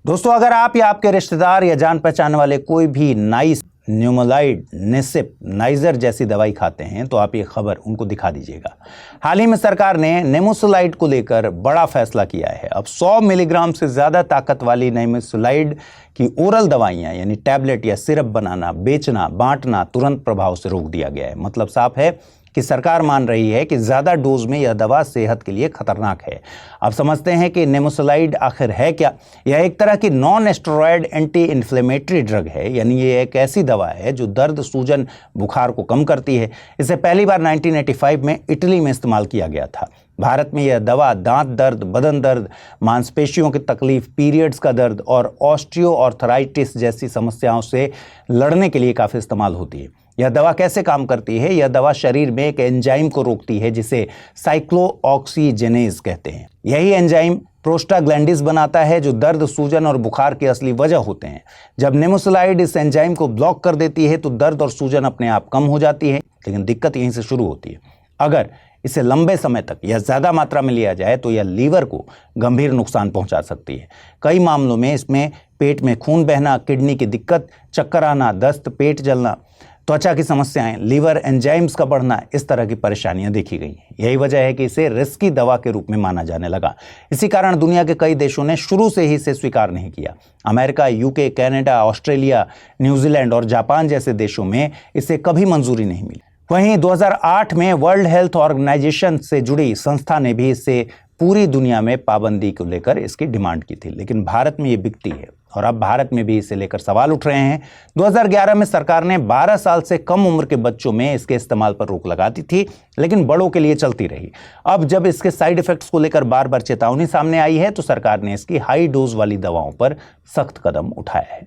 दोस्तों, अगर आप या आपके रिश्तेदार या जान पहचान वाले कोई भी नाइस, न्यूमोलाइड, नेसिप, नाइजर जैसी दवाई खाते हैं तो आप ये खबर उनको दिखा दीजिएगा। हाल ही में सरकार ने नेमुसुलाइड को लेकर बड़ा फैसला किया है। अब 100 मिलीग्राम से ज़्यादा ताकत वाली नेमुसुलाइड की ओरल दवाइयाँ यानी टैबलेट या सिरप बनाना, बेचना, बांटना तुरंत प्रभाव से रोक दिया गया है। मतलब साफ है कि सरकार मान रही है कि ज़्यादा डोज में यह दवा सेहत के लिए खतरनाक है। अब समझते हैं कि नेमुसुलाइड आखिर है क्या। यह एक तरह की non steroid anti inflammatory drug है, यानी ये एक ऐसी दवा है जो दर्द, सूजन, बुखार को कम करती है। इसे पहली बार 1985 में इटली में इस्तेमाल किया गया था। भारत में यह दवा दांत दर्द, बदन दर्द, मांसपेशियों की तकलीफ, पीरियड्स का दर्द और ऑस्टियोआर्थराइटिस जैसी समस्याओं से लड़ने के लिए काफ़ी इस्तेमाल होती है। यह दवा कैसे काम करती है? यह दवा शरीर में एक एंजाइम को रोकती है जिसे साइक्लोऑक्सीजिनेज कहते हैं। यही एंजाइम प्रोस्टाग्लैंडिस बनाता है जो दर्द, सूजन और बुखार की असली वजह होते हैं। जब नेमुसुलाइड इस एंजाइम को ब्लॉक कर देती है तो दर्द और सूजन अपने आप कम हो जाती है। लेकिन दिक्कत यहीं से शुरू होती है। अगर इसे लंबे समय तक या ज़्यादा मात्रा में लिया जाए तो यह लीवर को गंभीर नुकसान पहुंचा सकती है। कई मामलों में इसमें पेट में खून बहना, किडनी की दिक्कत, चक्कर आना, दस्त, पेट जलना, त्वचा की समस्याएं, लीवर एंजाइम्स का बढ़ना, इस तरह की परेशानियां देखी गई हैं। यही वजह है कि इसे रिस्की दवा के रूप में माना जाने लगा। इसी कारण दुनिया के कई देशों ने शुरू से ही इसे स्वीकार नहीं किया। America, UK, Canada, Australia, New Zealand और जापान जैसे देशों में इसे कभी मंजूरी नहीं मिली। वहीं 2008 में वर्ल्ड हेल्थ ऑर्गेनाइजेशन से जुड़ी संस्था ने भी इसे पूरी दुनिया में पाबंदी को लेकर इसकी डिमांड की थी, लेकिन भारत में ये बिकती है और अब भारत में भी इसे लेकर सवाल उठ रहे हैं। 2011 में सरकार ने 12 साल से कम उम्र के बच्चों में इसके इस्तेमाल पर रोक लगा दी थी, लेकिन बड़ों के लिए चलती रही। अब जब इसके साइड इफेक्ट्स को लेकर बार बार चेतावनी सामने आई है तो सरकार ने इसकी हाई डोज वाली दवाओं पर सख्त कदम उठाया है।